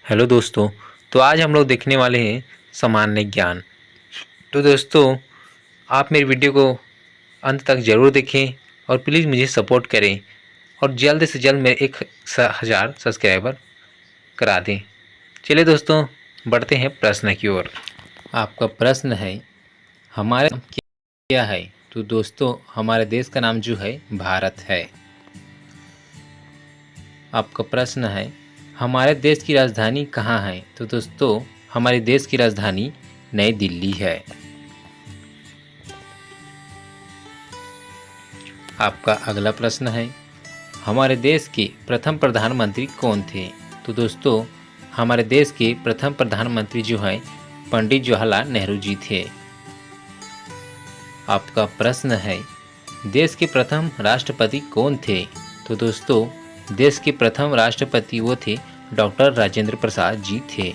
Hello दोस्तों। तो आज हम लोग देखने वाले हैं सामान्य ज्ञान। तो दोस्तों, आप मेरी वीडियो को अंत तक ज़रूर देखें और प्लीज़ मुझे सपोर्ट करें और जल्द से जल्द मेरे 1000 सब्सक्राइबर करा दें। चलिए दोस्तों, बढ़ते हैं प्रश्न की ओर। आपका प्रश्न है, हमारा नाम क्या है? तो दोस्तों, हमारे देश का नाम जो है भारत है। आपका प्रश्न है, हमारे देश की राजधानी कहाँ है? तो दोस्तों, हमारे देश की राजधानी नई दिल्ली है। आपका अगला प्रश्न है, हमारे देश के प्रथम प्रधानमंत्री कौन थे? तो दोस्तों, हमारे देश के प्रथम प्रधानमंत्री जो है पंडित जवाहरलाल नेहरू जी थे। आपका प्रश्न है, देश के प्रथम राष्ट्रपति कौन थे? तो दोस्तों, देश के प्रथम राष्ट्रपति वो थे डॉक्टर राजेंद्र प्रसाद जी थे।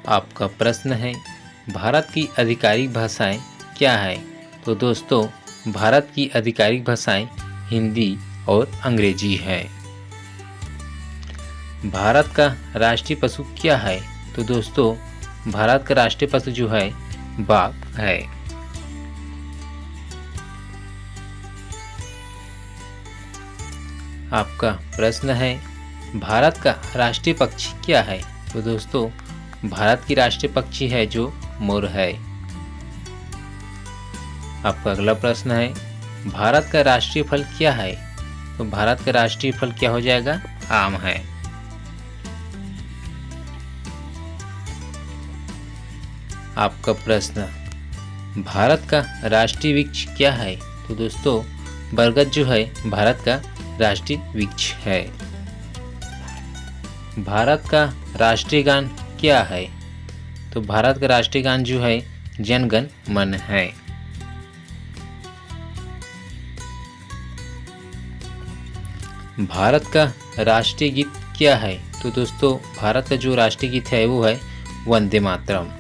आपका प्रश्न है, भारत की आधिकारिक भाषाएं क्या है? तो दोस्तों, भारत की आधिकारिक भाषाएं हिंदी और अंग्रेजी है। भारत का राष्ट्रीय पशु क्या है? तो दोस्तों, भारत का राष्ट्रीय पशु जो है बाघ है। आपका प्रश्न है, भारत का राष्ट्रीय पक्षी क्या है? तो दोस्तों, भारत की राष्ट्रीय पक्षी है जो मोर है। आपका अगला प्रश्न है, भारत का राष्ट्रीय फल क्या है? तो भारत का राष्ट्रीय फल क्या हो जाएगा? आम है। आपका प्रश्न, भारत का राष्ट्रीय वृक्ष क्या है? तो दोस्तों, बरगद जो है भारत का राष्ट्रीय वृक्ष है। भारत का राष्ट्रीय गान क्या है? तो भारत का राष्ट्रीय गान जो है जन गण मन है। भारत का राष्ट्रीय गीत क्या है? तो दोस्तों, भारत का जो राष्ट्रीय गीत है वो है वंदे मातरम।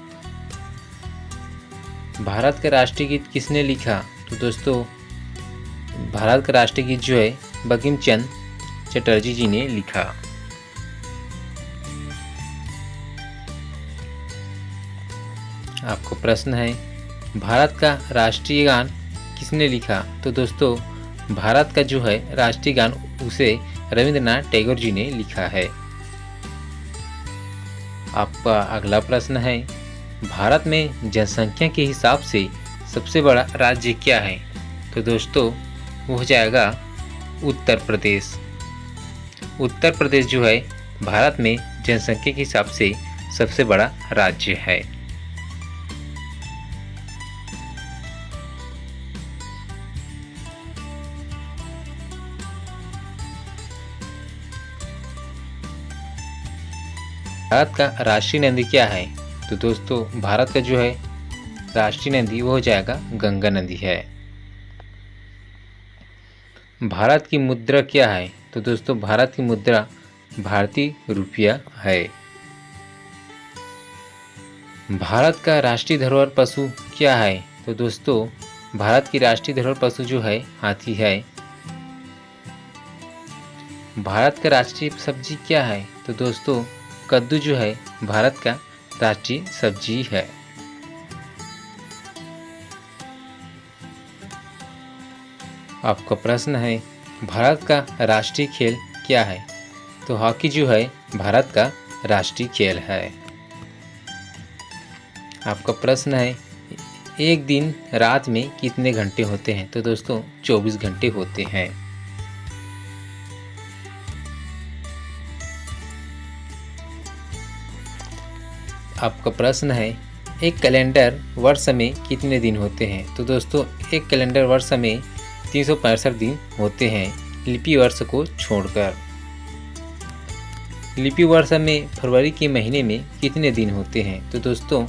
भारत का राष्ट्रीय गीत किसने लिखा? तो दोस्तों, भारत का राष्ट्रीय गीत जो है बंकिम चंद्र चटर्जी जी ने लिखा। आपको प्रश्न है, भारत का राष्ट्रीय गान किसने लिखा? तो दोस्तों, भारत का जो है राष्ट्रीय गान उसे रविंद्रनाथ टैगोर जी ने लिखा है। आपका अगला प्रश्न है, भारत में जनसंख्या के हिसाब से सबसे बड़ा राज्य क्या है? तो दोस्तों, वो हो जाएगा उत्तर प्रदेश। उत्तर प्रदेश जो है भारत में जनसंख्या के हिसाब से सबसे बड़ा राज्य है। भारत का राष्ट्रीय नदी क्या है? तो दोस्तों, भारत का जो है राष्ट्रीय नदी वो हो जाएगा गंगा नदी है। भारत की मुद्रा क्या है? तो दोस्तों, भारत की मुद्रा भारतीय रुपया है। भारत का राष्ट्रीय धरोहर पशु क्या है? तो दोस्तों, भारत की राष्ट्रीय धरोहर पशु जो है हाथी है। भारत का राष्ट्रीय सब्जी क्या है? तो दोस्तों, कद्दू जो है भारत का राष्ट्रीय सब्जी है। आपका प्रश्न है, भारत का राष्ट्रीय खेल क्या है? तो हॉकी जो है भारत का राष्ट्रीय खेल है। आपका प्रश्न है, एक दिन रात में कितने घंटे होते हैं? तो दोस्तों, 24 घंटे होते हैं। आपका प्रश्न है, एक कैलेंडर वर्ष में कितने दिन होते हैं? तो दोस्तों, एक कैलेंडर वर्ष में 365 दिन होते हैं, लिपि वर्ष को छोड़कर। लिपि वर्ष में फरवरी के महीने में कितने दिन होते हैं? तो दोस्तों,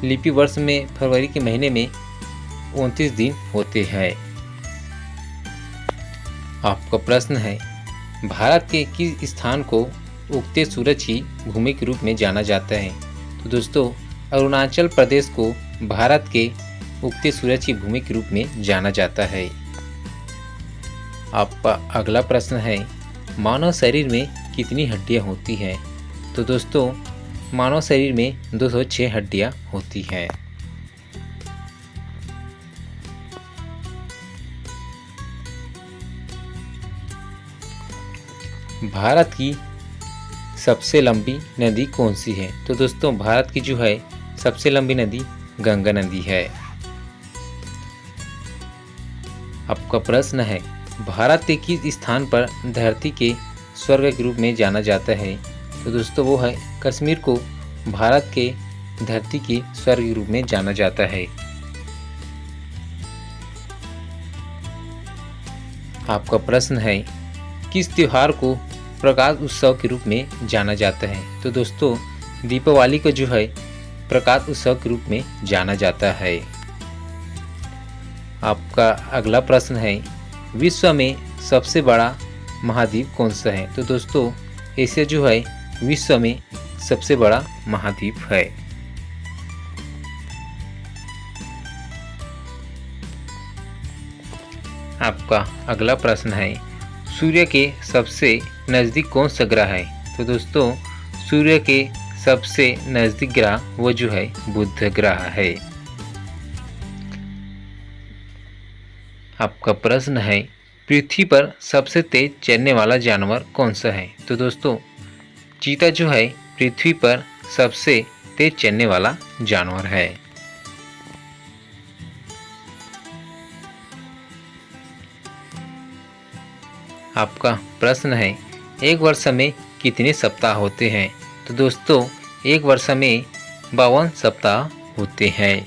लिपि वर्ष में फरवरी के महीने में 29 दिन होते हैं। आपका प्रश्न है, भारत के किस स्थान को उगते सूरज की भूमि के रूप में जाना जाता है? तो दोस्तों, अरुणाचल प्रदेश को भारत के उगते सूरज की भूमि के रूप में जाना जाता है। आपका अगला प्रश्न है, मानव शरीर में कितनी हड्डियां होती हैं? तो दोस्तों मानव शरीर में 206 हड्डियां होती हैं। भारत की सबसे लंबी नदी कौन सी है? तो दोस्तों भारत की जो है सबसे लंबी नदी गंगा नदी है। आपका प्रश्न है, भारत के किस स्थान पर धरती के स्वर्ग के रूप में जाना जाता है? तो दोस्तों वो है कश्मीर को भारत के धरती के स्वर्ग के रूप में जाना जाता है। आपका प्रश्न है, किस त्योहार को प्रकाश उत्सव के रूप में जाना जाता है? तो दोस्तों दीपावली को जो है प्रकाश उत्सव के रूप में जाना जाता है। आपका अगला प्रश्न है, विश्व में सबसे बड़ा महाद्वीप कौन सा है? तो दोस्तों एशिया जो है विश्व में सबसे बड़ा महाद्वीप है। आपका अगला प्रश्न है, सूर्य के सबसे नज़दीक कौन सा ग्रह है? तो दोस्तों सूर्य के सबसे नज़दीक ग्रह वो जो है बुध ग्रह है। आपका प्रश्न है, पृथ्वी पर सबसे तेज चलने वाला जानवर कौन सा है? तो दोस्तों चीता जो है पृथ्वी पर सबसे तेज चलने वाला जानवर है। आपका प्रश्न है, एक वर्ष में कितने सप्ताह होते हैं? तो दोस्तों एक वर्ष में 52 सप्ताह होते हैं।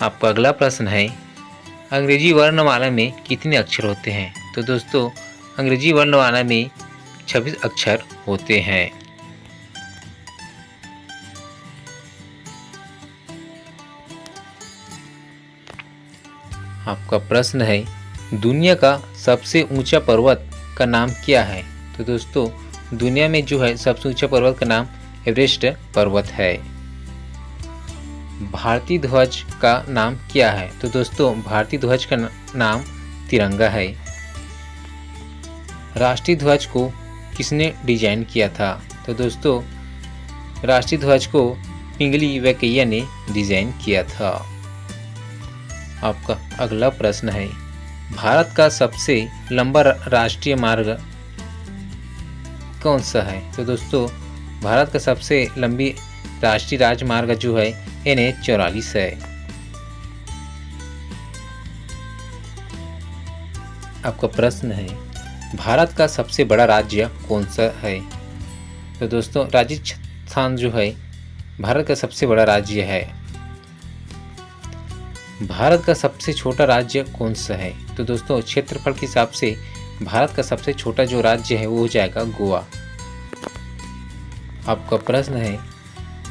आपका अगला प्रश्न है, अंग्रेजी वर्णमाला में कितने अक्षर होते हैं? तो दोस्तों अंग्रेजी वर्णमाला में 26 अक्षर होते हैं। आपका प्रश्न है, दुनिया का सबसे ऊंचा पर्वत का नाम क्या है? तो दोस्तों दुनिया में जो है सबसे ऊंचा पर्वत का नाम एवरेस्ट पर्वत है। भारतीय ध्वज का नाम क्या है? तो दोस्तों भारतीय ध्वज का नाम तिरंगा है। राष्ट्रीय ध्वज को किसने डिजाइन किया था? तो दोस्तों राष्ट्रीय ध्वज को पिंगली वेंकैया ने डिजाइन किया था। आपका अगला प्रश्न है, भारत का सबसे लंबा राष्ट्रीय मार्ग कौन सा है? तो दोस्तों भारत का सबसे लंबी राष्ट्रीय राजमार्ग जो है NH-44 है। आपका प्रश्न है, भारत का सबसे बड़ा राज्य कौन सा है? तो दोस्तों राजस्थान जो है भारत का सबसे बड़ा राज्य है। भारत का सबसे छोटा राज्य कौन सा है? तो दोस्तों क्षेत्रफल के हिसाब से भारत का सबसे छोटा जो राज्य है वो हो जाएगा गोवा। आपका प्रश्न है,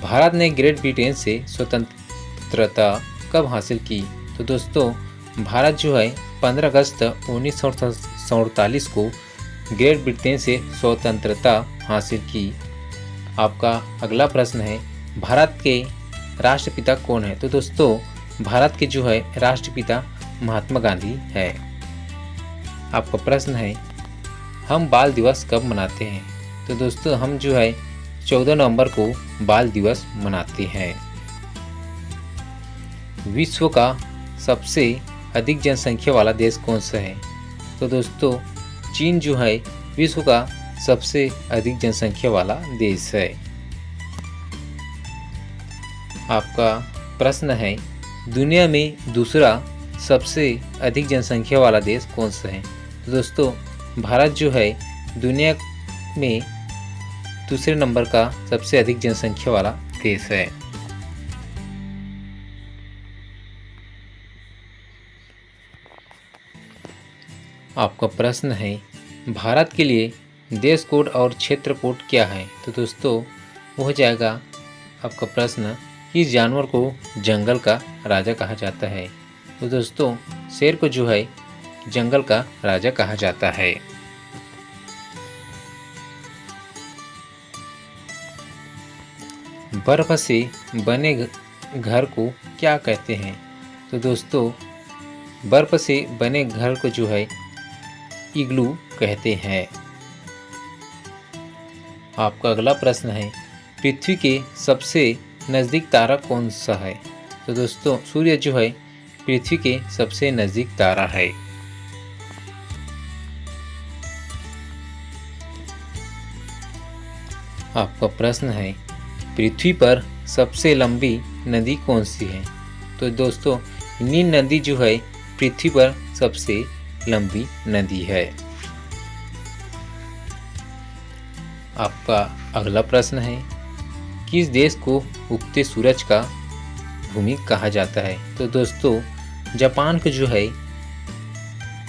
भारत ने ग्रेट ब्रिटेन से स्वतंत्रता कब हासिल की? तो दोस्तों भारत जो है 15 अगस्त 1947 को ग्रेट ब्रिटेन से स्वतंत्रता हासिल की। आपका अगला प्रश्न है, भारत के राष्ट्रपिता कौन है? तो दोस्तों भारत के जो है राष्ट्रपिता महात्मा गांधी है। आपका प्रश्न है, हम बाल दिवस कब मनाते हैं? तो दोस्तों हम जो है 14 नवंबर को बाल दिवस मनाते हैं। विश्व का सबसे अधिक जनसंख्या वाला देश कौन सा है? तो दोस्तों चीन जो है विश्व का सबसे अधिक जनसंख्या वाला देश है। आपका प्रश्न है, दुनिया में दूसरा सबसे अधिक जनसंख्या वाला देश कौन सा है? तो दोस्तों भारत जो है दुनिया में दूसरे नंबर का सबसे अधिक जनसंख्या वाला देश है। आपका प्रश्न है, भारत के लिए देश कोड और क्षेत्र कोड क्या है? तो दोस्तों वो हो जाएगा आपका प्रश्न, किस जानवर को जंगल का राजा कहा जाता है? तो दोस्तों शेर को जो है जंगल का राजा कहा जाता है। बर्फ से बने घर को क्या कहते हैं? तो दोस्तों बर्फ से बने घर को जो है इग्लू कहते हैं। आपका अगला प्रश्न है, पृथ्वी के सबसे नज़दीक तारा कौन सा है? तो दोस्तों सूर्य जो है पृथ्वी के सबसे नज़दीक तारा है। आपका प्रश्न है, पृथ्वी पर सबसे लंबी नदी कौन सी है? तो दोस्तों नील नदी जो है पृथ्वी पर सबसे लंबी नदी है। आपका अगला प्रश्न है, किस देश को उगते सूरज का भूमि कहा जाता है? तो दोस्तों जापान को जो है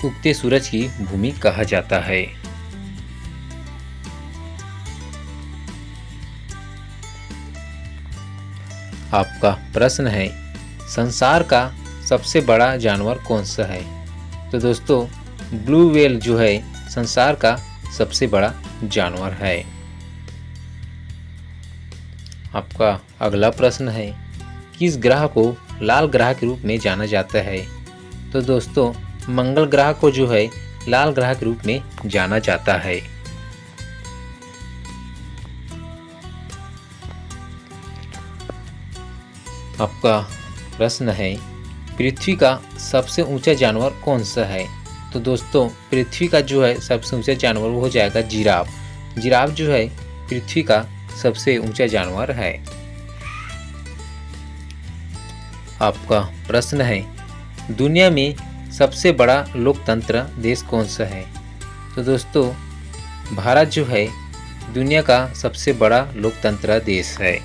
उगते सूरज की भूमि कहा जाता है। आपका प्रश्न है, संसार का सबसे बड़ा जानवर कौन सा है? तो दोस्तों ब्लू व्हेल जो है संसार का सबसे बड़ा जानवर है। आपका अगला प्रश्न है, किस ग्रह को लाल ग्रह के रूप में जाना जाता है? तो दोस्तों मंगल ग्रह को जो है लाल ग्रह के रूप में जाना जाता है। आपका प्रश्न है, पृथ्वी का सबसे ऊंचा जानवर कौन सा है? तो दोस्तों पृथ्वी का जो है सबसे ऊंचा जानवर वो हो जाएगा जिराफ। जिराफ जो है पृथ्वी का सबसे ऊंचा जानवर है। आपका प्रश्न है, दुनिया में सबसे बड़ा लोकतंत्र देश कौन सा है? तो दोस्तों भारत जो है दुनिया का सबसे बड़ा लोकतंत्र देश है।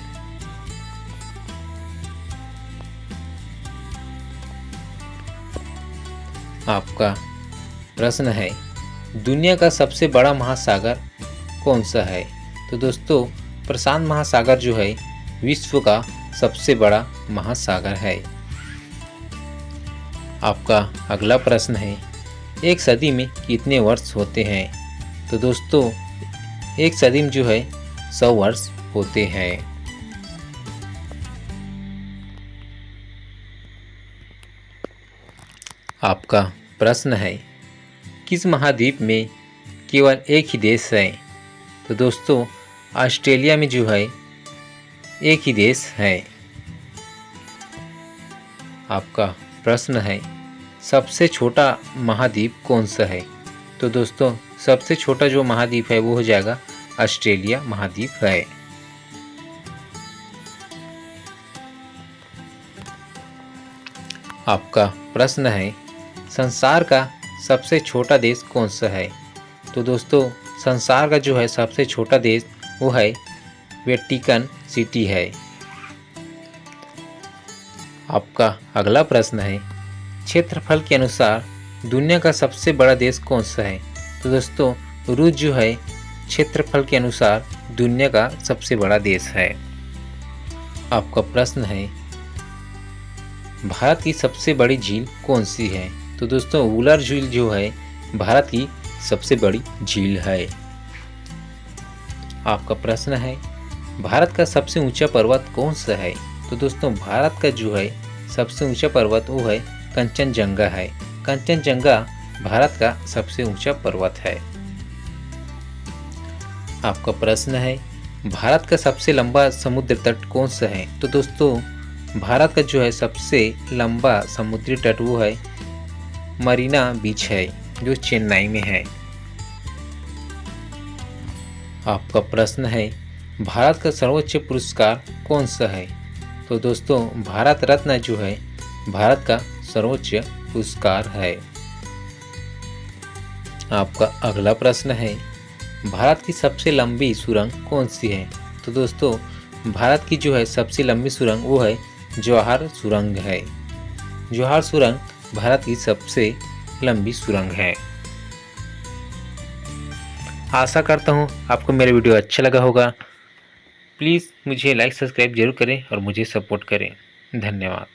आपका प्रश्न है, दुनिया का सबसे बड़ा महासागर कौन सा है? तो दोस्तों प्रशांत महासागर जो है विश्व का सबसे बड़ा महासागर है। आपका अगला प्रश्न है, एक सदी में कितने वर्ष होते हैं? तो दोस्तों एक सदी में जो है 100 वर्ष होते हैं। आपका प्रश्न है, किस महाद्वीप में केवल एक ही देश है? तो दोस्तों ऑस्ट्रेलिया में जो है एक ही देश है। आपका प्रश्न है, सबसे छोटा महाद्वीप कौन सा है? तो दोस्तों सबसे छोटा जो महाद्वीप है वो हो जाएगा ऑस्ट्रेलिया महाद्वीप है। आपका प्रश्न है, संसार का सबसे छोटा देश कौन सा है? तो दोस्तों संसार का जो है सबसे छोटा देश वो है वेटिकन सिटी है। आपका अगला प्रश्न है, क्षेत्रफल के अनुसार दुनिया का सबसे बड़ा देश कौन सा है? तो दोस्तों रूस जो है क्षेत्रफल के अनुसार दुनिया का सबसे बड़ा देश है। आपका प्रश्न है, भारत की सबसे बड़ी झील कौन सी है? तो दोस्तों वुलर झील जो है भारत की सबसे बड़ी झील है। आपका प्रश्न है, भारत का सबसे ऊंचा पर्वत कौन सा है? तो दोस्तों भारत का जो है सबसे ऊंचा पर्वत वो है कंचनजंगा है। कंचनजंगा भारत का सबसे ऊंचा पर्वत है। आपका प्रश्न है, भारत का सबसे लंबा समुद्र तट कौन सा है? तो दोस्तों भारत का जो है सबसे लंबा समुद्री तट वो है मरीना बीच है जो चेन्नई में है। आपका प्रश्न है, भारत का सर्वोच्च पुरस्कार कौन सा है? तो दोस्तों भारत रत्न जो है भारत का सर्वोच्च पुरस्कार है। आपका अगला प्रश्न है, भारत की सबसे लंबी सुरंग कौन सी है? तो दोस्तों भारत की जो है सबसे लंबी सुरंग वो है जवाहर सुरंग है। जवाहर सुरंग भारत की सबसे लंबी सुरंग है। आशा करता हूँ आपको मेरा वीडियो अच्छा लगा होगा। प्लीज़ मुझे लाइक सब्सक्राइब जरूर करें और मुझे सपोर्ट करें। धन्यवाद।